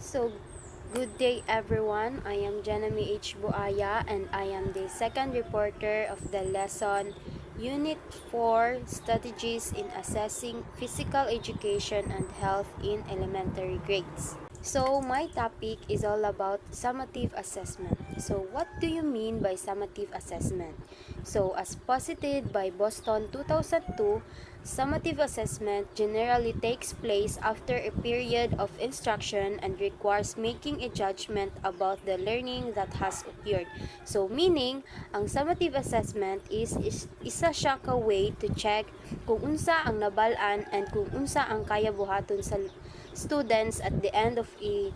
So, good day everyone. I am Buaya and I am the second reporter of the lesson Unit 4 Strategies in Assessing Physical Education and Health in Elementary Grades. So, my topic is all about summative assessment. So, what do you mean by summative assessment? So, as posited by Boston 2002, summative assessment generally takes place after a period of instruction and requires making a judgment about the learning that has occurred. So, meaning, ang summative assessment is isa siya ka way to check kung unsa ang nabalaan and kung unsa ang kaya buhaton sa students at the end of a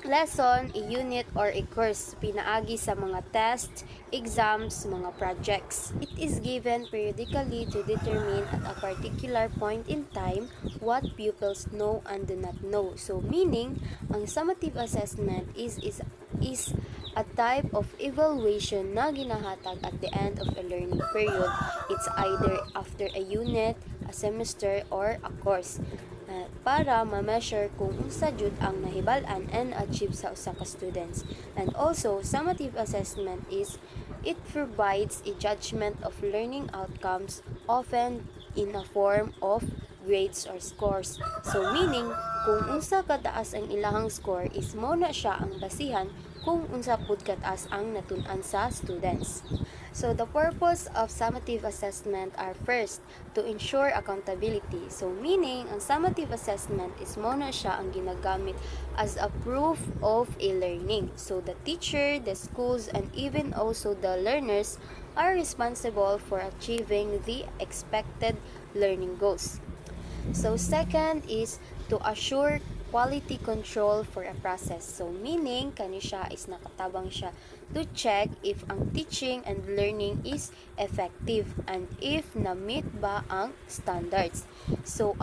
lesson, a unit, or a course pinaagi sa mga tests, exams, mga projects. It is given periodically to determine at a particular point in time what pupils know and do not know. So, meaning, ang summative assessment is a type of evaluation na ginahatag at the end of a learning period. It's either after a unit, a semester, or a course para ma-measure kung unsa jud ang nahibal-an and achieve sa usa ka students. And also, summative assessment is it provides a judgment of learning outcomes often in a form of grades or scores. So meaning, kung unsa kataas ang ilahang score is mo na siya ang basihan kung unsa pud kataas ang natun-an sa students. So the purpose of summative assessment are first, to ensure accountability. So meaning, ang summative assessment is mo na siya ang ginagamit as a proof of a learning. So the teacher, the schools, and even also the learners are responsible for achieving the expected learning goals. So second is to assure quality control for a process. So meaning, kani siya is nakatabang siya to check if ang teaching and learning is effective and if na-meet ba ang standards. So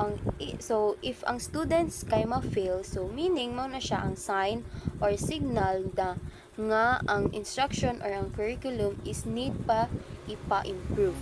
if ang students kay ma-fail, so meaning mo na siya ang sign or signal na nga ang instruction or ang curriculum is need pa ipa-improve.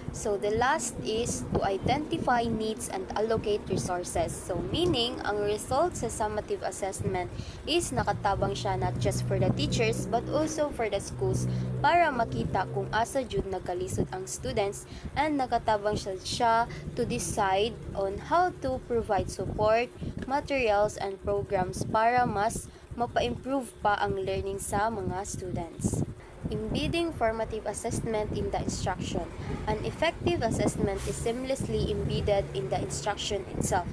So the last is to identify needs and allocate resources. So meaning, ang result sa summative assessment is nakatabang siya not just for the teachers but also for the schools para makita kung asa jud nagkalisod ang students, and nakatabang siya to decide on how to provide support, materials, and programs para mas mapa-improve pa ang learning sa mga students. Embedding formative assessment in the instruction. An effective assessment is seamlessly embedded in the instruction itself.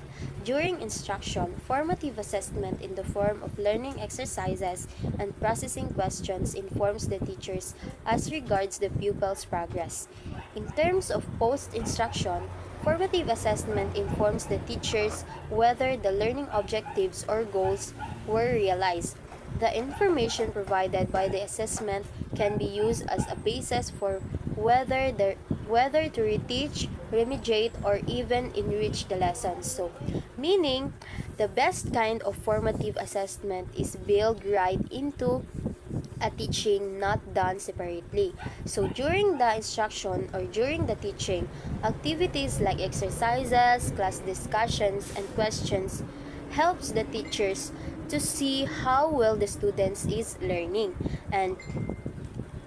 During instruction, formative assessment in the form of learning exercises and processing questions informs the teachers as regards the pupil's progress. In terms of post-instruction, formative assessment informs the teachers whether the learning objectives or goals were realized. The information provided by the assessment can be used as a basis for whether to reteach, remediate, or even enrich the lessons. So, meaning, the best kind of formative assessment is built right into a teaching, not done separately. So during the instruction or during the teaching, activities like exercises, class discussions, and questions helps the teachers to see how well the students is learning. And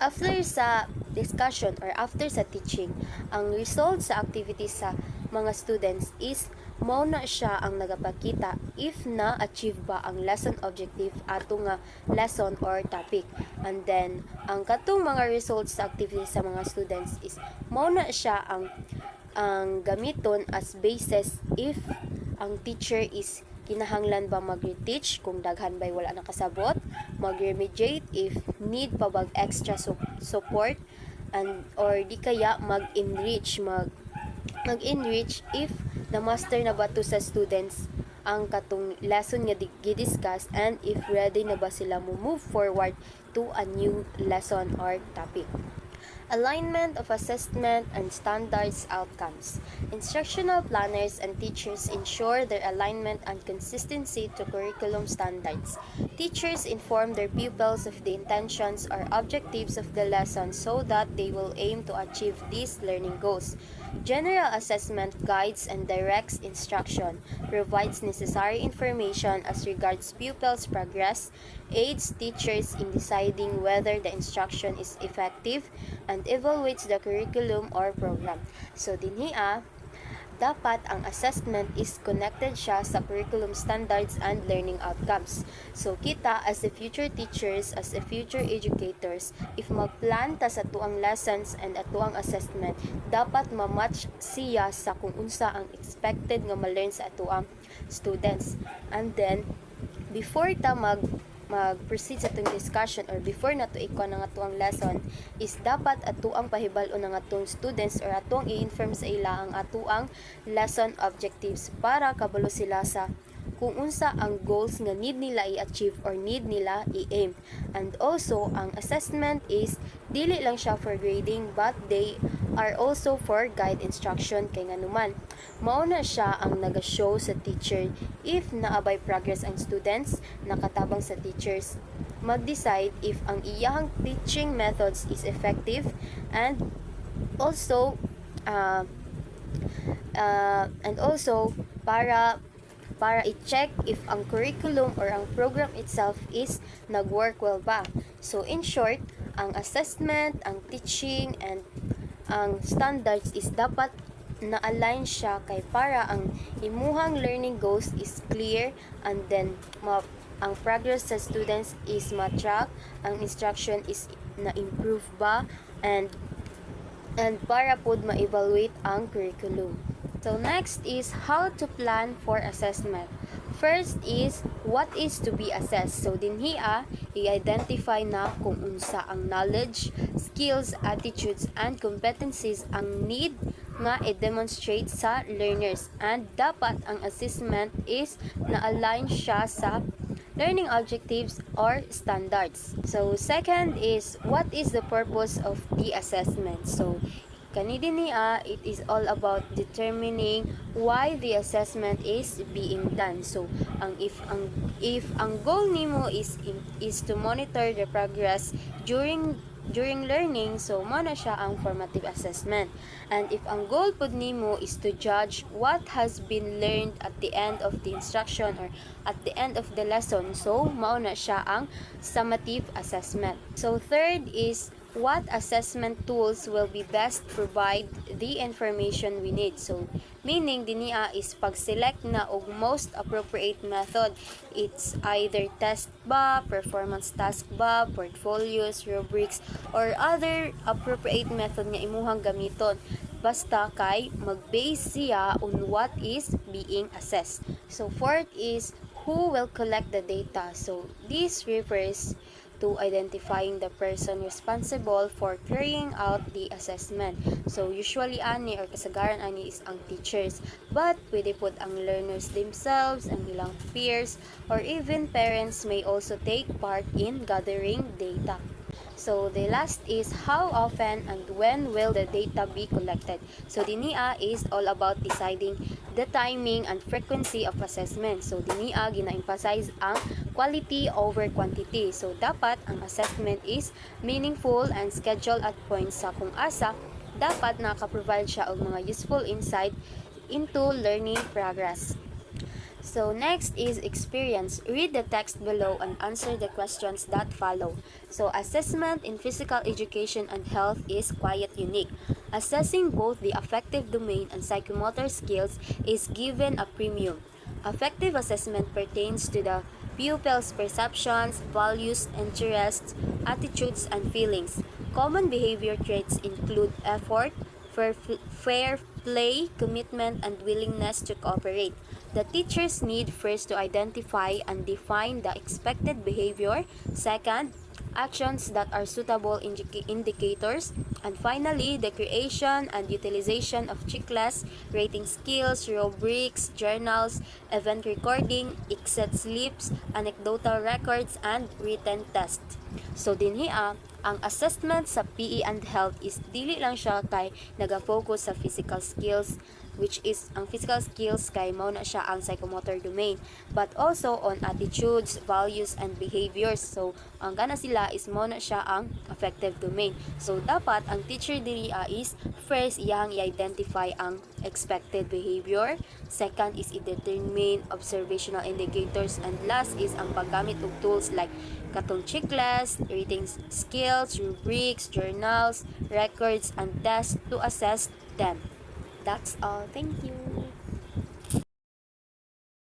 after sa discussion or after sa teaching, ang result sa activities sa mga students is mao na siya ang nagapakita if na-achieve ba ang lesson objective ato nga lesson or topic. And then, ang katong mga results sa activities sa mga students is mao na siya ang gamiton as basis if ang teacher is kinahanglan ba mag-reteach kung daghan ba'y wala nakasabot, mag-remediate if need pa bag extra support, and or di kaya mag-enrich if na master na ba to sa students ang katong lesson nga gidiscuss, and if ready na ba sila mo move forward to a new lesson or topic. Alignment of assessment and standards outcomes. Instructional planners and teachers ensure their alignment and consistency to curriculum standards. Teachers inform their pupils of the intentions or objectives of the lesson so that they will aim to achieve these learning goals. General assessment guides and directs instruction, provides necessary information as regards pupils' progress, aids teachers in deciding whether the instruction is effective, and evaluates the curriculum or program. So dinhi dapat ang assessment is connected siya sa curriculum standards and learning outcomes. So kita as a future teachers, as a future educators, if magplan ta sa tuang lessons and atuang assessment, dapat ma-match siya sa kung unsa ang expected nga ma-learn sa atuang students. And then before ta mag-proceed sa itong discussion or before na to ikaw na nga tuang lesson is dapat atuang pahibalo na nga tuang students or atuang i-inform sa ila ang atuang lesson objectives para kabalo sila sa kung unsa ang goals nga need nila i-achieve or need nila i-aim. And also, ang assessment is dili lang siya for grading but they are also for guide instruction kay nganuman. Mao na siya ang naga-show sa teacher if naabay progress ang students, nakatabang sa teachers mag-decide if ang iyahang teaching methods is effective and also para i-check if ang curriculum or ang program itself is nag-work well ba. So in short, ang assessment, ang teaching, and ang standards is dapat na-align siya kay para ang imuhang learning goals is clear and then ang progress sa students is ma-track, ang instruction is na-improve ba, and para pod ma-evaluate ang curriculum. So next is how to plan for assessment. First is what is to be assessed. So dinhi i-identify na kung unsa ang knowledge, skills, attitudes, and competencies ang need nga i-demonstrate sa learners. And dapat ang assessment is na-align siya sa learning objectives or standards. So second is what is the purpose of the assessment. So kanidi niya, it is all about determining why the assessment is being done. So, if ang goal nimo is to monitor the progress during learning, so mo na siya ang formative assessment. And if ang goal pod nimo is to judge what has been learned at the end of the instruction or at the end of the lesson, so mao na siya ang summative assessment. So third is what assessment tools will be best provide the information we need. So, meaning dinia is pag-select na og most appropriate method. It's either test ba, performance task ba, portfolios, rubrics, or other appropriate method nga imuhang gamiton. Basta kay mag-base siya on what is being assessed. So, fourth is who will collect the data. So, this refers to identifying the person responsible for carrying out the assessment. So, usually ani or kasagaran ani is ang teachers, but pwede pod ang learners themselves, ang ilang peers, or even parents may also take part in gathering data. So, the last is how often and when will the data be collected. So, dinia is all about deciding the timing and frequency of assessment. So, dinia gina-emphasize ang quality over quantity. So, dapat ang assessment is meaningful and scheduled at points sa kung asa dapat nakaprovide siya og mga useful insight into learning progress. So next is experience. Read the text below and answer the questions that follow. So assessment in physical education and health is quite unique. Assessing both the affective domain and psychomotor skills is given a premium. Affective assessment pertains to the pupil's perceptions, values, interests, attitudes, and feelings. Common behavior traits include effort, fair play, commitment, and willingness to cooperate. The teachers need first to identify and define the expected behavior. Second, actions that are suitable indicators. And finally, the creation and utilization of checklists, rating skills, rubrics, journals, event recording, exit slips, anecdotal records, and written tests. So dinhi ang assessment sa PE and health is dili lang siya kay nagafocus sa physical skills which is ang physical skills kay mao na siya ang psychomotor domain, but also on attitudes, values and behaviors. So ang kana sila is mao na siya ang affective domain. So dapat ang teacher diri is first iyang i-identify ang expected behavior, second is i-determine observational indicators, and last is ang paggamit og tools like katong checklist, reading skills, rubrics, journals, records, and tests to assess them. That's all. Thank you.